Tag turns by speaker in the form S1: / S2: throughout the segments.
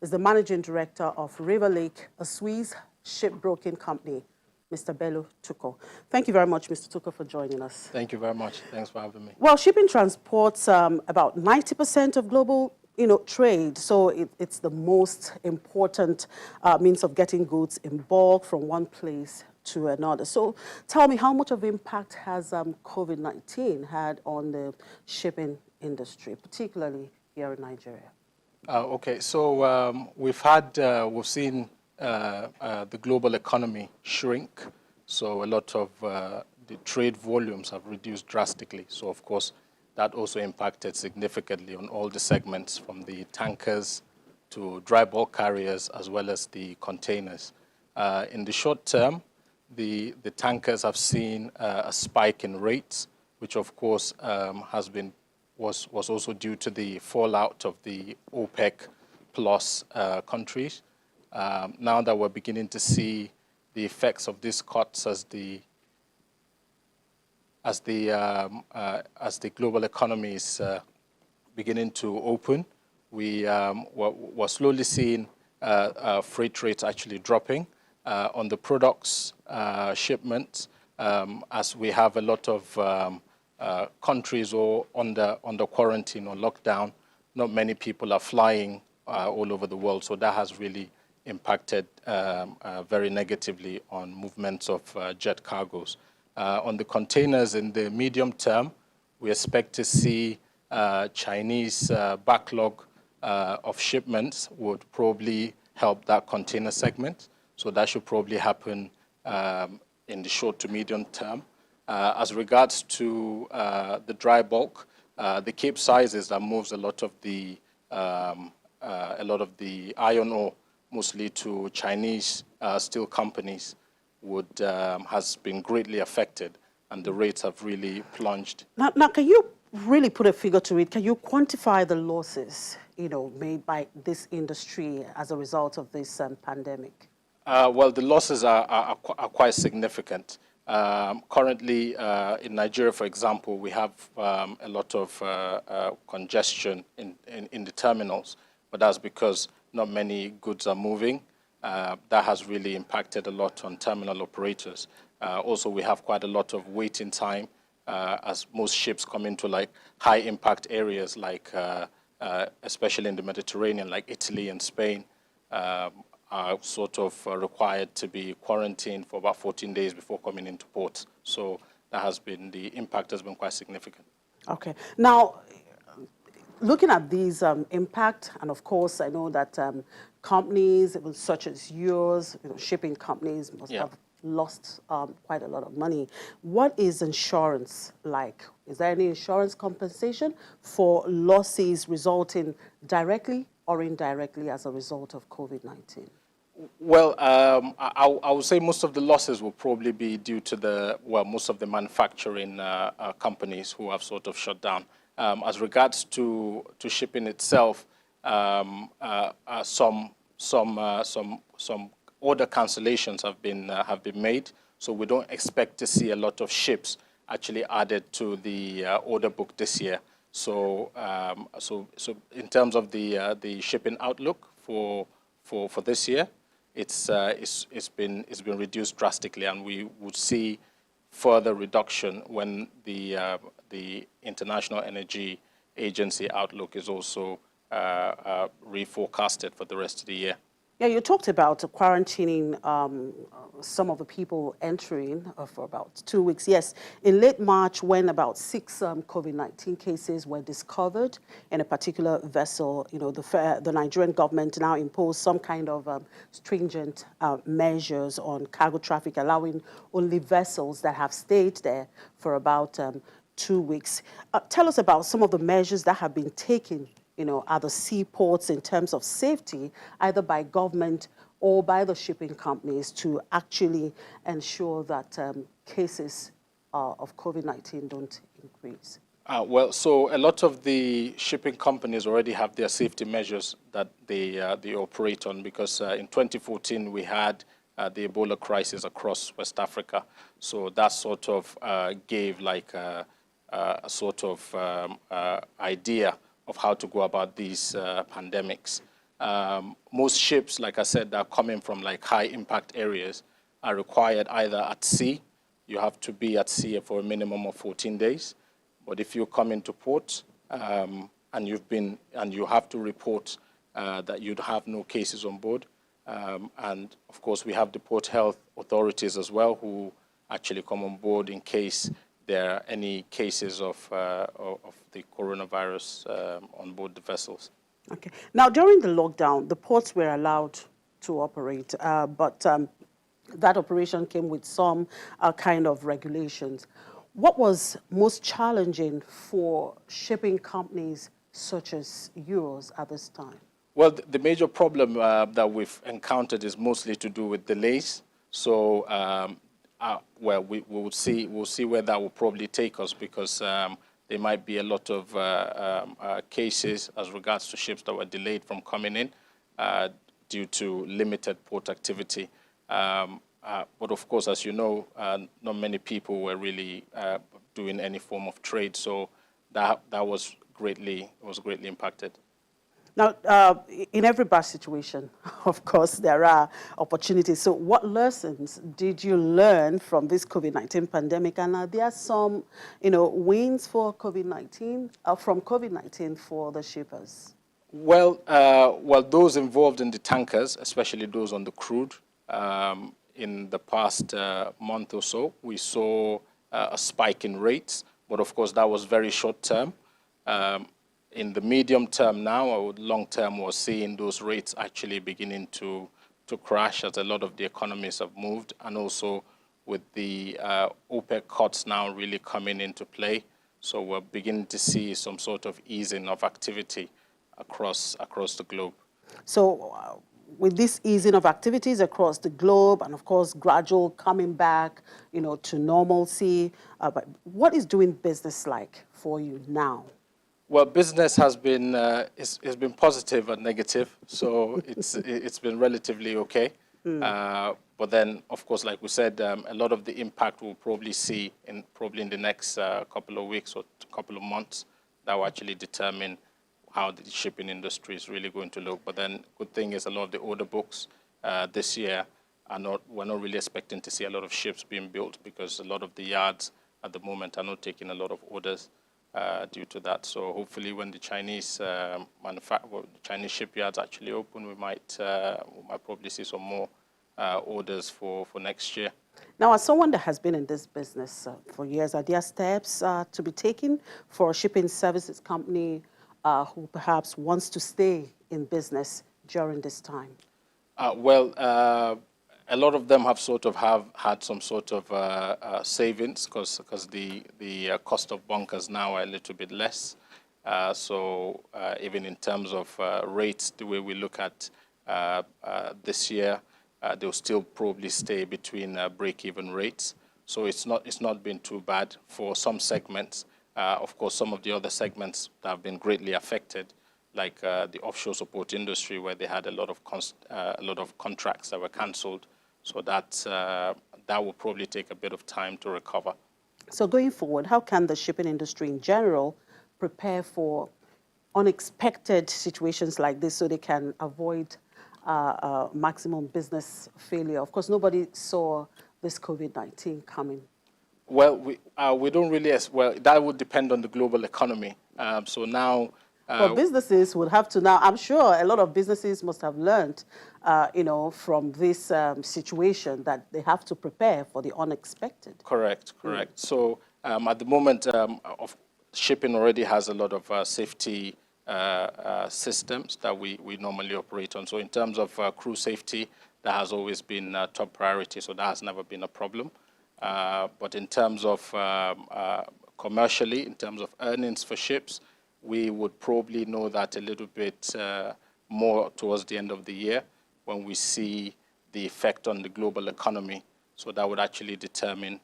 S1: is the Managing Director of River Lake, a Swiss shipbroking company, Mr. Bello Tuko. Thank you very much, Mr. Tuko, for joining us.
S2: Thank you very much. Thanks for having me.
S1: Well, shipping transports about 90% of global trade, so it's the most important means of getting goods in bulk from one place to another. So tell me, how much of impact has COVID-19 had on the shipping industry, particularly here in Nigeria?
S2: Okay, so we've seen the global economy shrink. So a lot of the trade volumes have reduced drastically. So of course, that also impacted significantly on all the segments, from the tankers to dry bulk carriers, as well as the containers. In the short term, the tankers have seen a spike in rates, which of course was also due to the fallout of the OPEC plus countries. Now that we're beginning to see the effects of these cuts as the global economy is beginning to open, we're slowly seeing freight rates actually dropping. On the products shipments, as we have a lot of countries all under quarantine or lockdown, not many people are flying all over the world, so that has really impacted very negatively on movements of jet cargoes. On the containers, in the medium term, we expect to see Chinese backlog of shipments would probably help that container segment. So that should probably happen in the short to medium term. As regards to the dry bulk, the Cape sizes that moves a lot of the iron ore, mostly to Chinese steel companies, has been greatly affected, and the rates have really plunged.
S1: Now, can you really put a figure to it? Can you quantify the losses, made by this industry as a result of this pandemic?
S2: Well, the losses are quite significant. Currently, in Nigeria, for example, we have a lot of congestion in the terminals, but that's because not many goods are moving. That has really impacted a lot on terminal operators. Also, we have quite a lot of waiting time as most ships come into high impact areas, especially in the Mediterranean, like Italy and Spain. Are sort of required to be quarantined for about 14 days before coming into port. So the impact has been quite significant.
S1: Okay. Now, looking at these impact, and of course, I know that companies such as yours, shipping companies must have lost quite a lot of money. What is insurance like? Is there any insurance compensation for losses resulting directly or indirectly as a result of COVID-19?
S2: Well, I would say most of the losses will probably be due to most of the manufacturing companies who have sort of shut down. As regards to shipping itself, some order cancellations have been made, so we don't expect to see a lot of ships actually added to the order book this year. So in terms of the shipping outlook for this year, it's been reduced drastically, and we would see further reduction when the International Energy Agency outlook is also reforecasted for the rest of the year.
S1: Yeah, you talked about quarantining some of the people entering for about 2 weeks. Yes, in late March, when about 6 COVID-19 cases were discovered in a particular vessel, the Nigerian government now imposed some kind of stringent measures on cargo traffic, allowing only vessels that have stayed there for about 2 weeks. Tell us about some of the measures that have been taken at the seaports in terms of safety, either by government or by the shipping companies, to actually ensure that cases of COVID-19 don't increase.
S2: Well, so a lot of the shipping companies already have their safety measures that they operate on, because in 2014 we had the Ebola crisis across West Africa. So that sort of gave a sort of idea of how to go about these pandemics. Most ships, like I said, that are coming from like high impact areas are required either at sea. You have to be at sea for a minimum of 14 days. But if you come into port and you have to report that you'd have no cases on board, and of course we have the port health authorities as well who actually come on board in case there are any cases of the coronavirus on board the vessels.
S1: Okay. Now, during the lockdown, the ports were allowed to operate, but that operation came with some kind of regulations. What was most challenging for shipping companies such as yours at this time?
S2: Well, the major problem that we've encountered is mostly to do with delays. So, well, we'll see where that will probably take us, because there might be a lot of cases as regards to ships that were delayed from coming in due to limited port activity. But of course, as you know, not many people were really doing any form of trade, so that was greatly impacted.
S1: Now, in every bad situation, of course, there are opportunities. So what lessons did you learn from this COVID-19 pandemic? And are there some, wins for COVID-19, from COVID-19 for the shippers?
S2: Well, those involved in the tankers, especially those on the crude, in the past month or so, we saw a spike in rates, but of course that was very short term. In the medium term now, or long term, we're seeing those rates actually beginning to crash as a lot of the economies have moved, and also with the OPEC cuts now really coming into play. So we're beginning to see some sort of easing of activity across the globe.
S1: So with this easing of activities across the globe and, of course, gradual coming back, to normalcy, but what is doing business like for you now?
S2: Well, business has been it's been positive and negative, so it's been relatively okay. But then, of course, like we said, a lot of the impact we'll probably see in the next couple of weeks or couple of months. That will actually determine how the shipping industry is really going to look. But then, good thing is a lot of the order books this year we're not really expecting to see a lot of ships being built, because a lot of the yards at the moment are not taking a lot of orders. Due to that, so hopefully, when the Chinese Chinese shipyards actually open, we might probably see some more orders for next year.
S1: Now, as someone that has been in this business for years, are there steps to be taken for a shipping services company who perhaps wants to stay in business during this time?
S2: A lot of them have had some sort of savings, because the cost of bunkers now are a little bit less. So even in terms of rates, the way we look at this year, they'll still probably stay between break-even rates. So it's not been too bad for some segments. Of course, some of the other segments that have been greatly affected, like the offshore support industry, where they had a lot of contracts that were cancelled. So that will probably take a bit of time to recover.
S1: So going forward, how can the shipping industry in general prepare for unexpected situations like this so they can avoid maximum business failure? Of course, nobody saw this COVID-19 coming.
S2: Well, we don't really, that would depend on the global economy. So now...
S1: But businesses would have to now, I'm sure a lot of businesses must have learned, from this situation, that they have to prepare for the unexpected.
S2: Correct. So at the moment, shipping already has a lot of safety systems that we normally operate on. So in terms of crew safety, that has always been top priority, so that has never been a problem. But in terms of commercially, in terms of earnings for ships, we would probably know that a little bit more towards the end of the year, when we see the effect on the global economy. So that would actually determine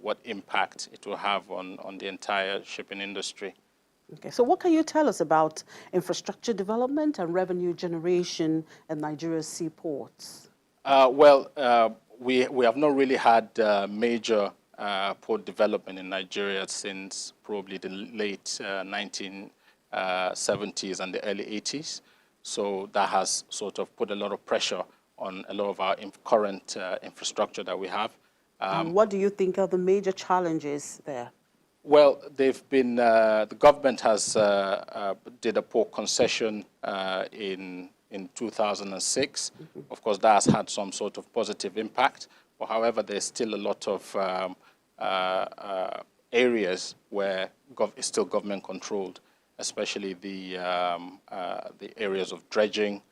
S2: what impact it will have on the entire shipping industry.
S1: Okay, so what can you tell us about infrastructure development and revenue generation in Nigeria's seaports?
S2: We have not really had major port development in Nigeria since probably the late 1970s and the early 80s. So that has sort of put a lot of pressure on a lot of our current infrastructure that we have.
S1: And what do you think are the major challenges there?
S2: Well, they've been, the government has did a port concession in 2006. Of course, that has had some sort of positive impact. But however, there's still a lot of areas where it's still government controlled, especially the areas of dredging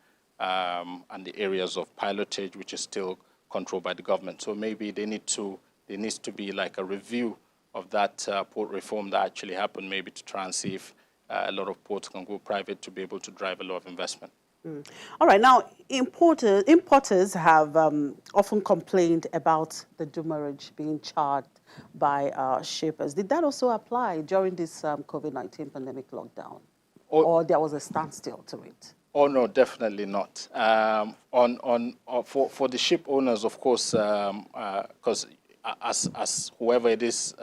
S2: and the areas of pilotage, which is still controlled by the government. So maybe there needs to be like a review of that port reform that actually happened, maybe to try and see if a lot of ports can go private to be able to drive a lot of investment.
S1: All right, now importers have often complained about the demurrage being charged by shippers. Did that also apply during this COVID-19 pandemic lockdown? Or there was a standstill to it?
S2: Oh, no, definitely not. For the ship owners, of course, because as whoever it is,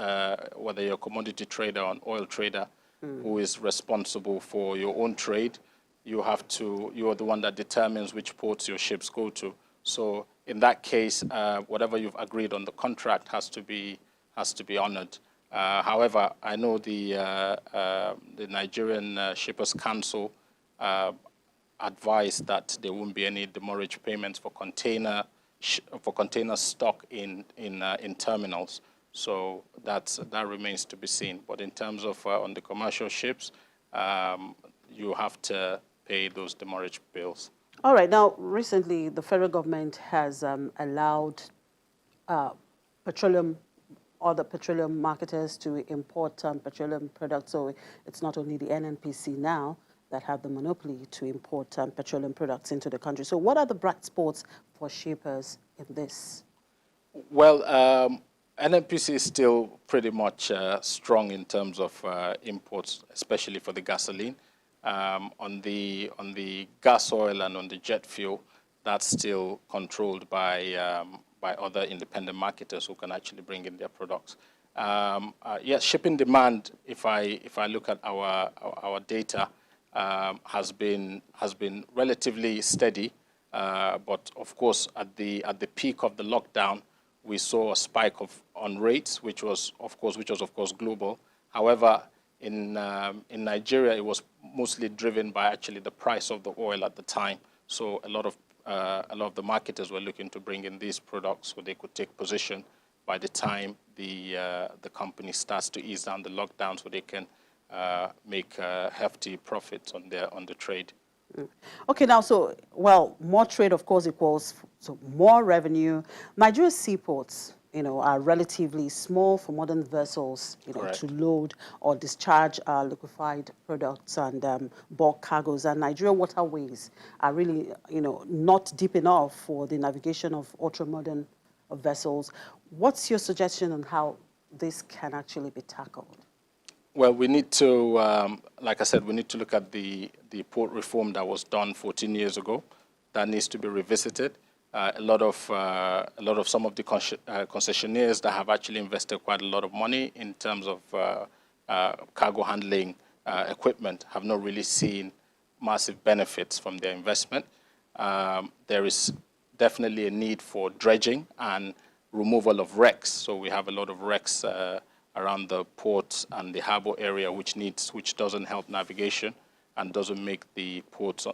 S2: whether you're a commodity trader or an oil trader who is responsible for your own trade, you are the one that determines which ports your ships go to. So in that case, whatever you've agreed on the contract has to be honored. However, I know the Nigerian Shippers Council advised that there won't be any demurrage payments for container stock in terminals. So that remains to be seen. But in terms of on the commercial ships, you have to pay those demurrage bills.
S1: All right. Now, recently, the federal government has allowed petroleum marketers to import petroleum products. So it's not only the NNPC now that have the monopoly to import petroleum products into the country. So what are the bright spots for shippers in this?
S2: Well, NNPC is still pretty much strong in terms of imports, especially for the gasoline. On the gas oil and on the jet fuel, that's still controlled by other independent marketers who can actually bring in their products. Yes, shipping demand, if I look at our data, has been relatively steady, but of course at the peak of the lockdown, we saw a spike on rates, which was of course global. However, in Nigeria, it was mostly driven by actually the price of the oil at the time. So a lot of the marketers were looking to bring in these products so they could take position by the time the company starts to ease down the lockdown, so they can make hefty profits on the trade.
S1: Okay, now, more trade, of course, equals more revenue. Nigeria's seaports, are relatively small for modern vessels, to load or discharge liquefied products and bulk cargoes. And Nigeria waterways are really, not deep enough for the navigation of ultra-modern vessels. What's your suggestion on how this can actually be tackled?
S2: Well, we need to, like I said, we need to look at the port reform that was done 14 years ago. That needs to be revisited. A lot of some of the concessionaires that have actually invested quite a lot of money in terms of cargo handling equipment have not really seen massive benefits from their investment. There is definitely a need for dredging and removal of wrecks. So we have a lot of wrecks around the ports and the harbor area, which doesn't help navigation and doesn't make the ports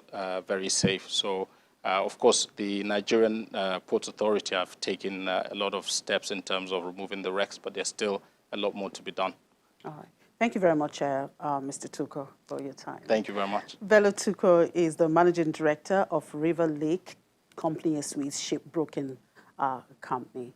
S2: very safe. So, of course, the Nigerian Ports Authority have taken a lot of steps in terms of removing the wrecks, but there's still a lot more to be done.
S1: All right. Thank you very much, Mr. Tuko, for your time.
S2: Thank you very much.
S1: Bello Tuko is the Managing Director of River Lake Company, a Swiss shipbroking company.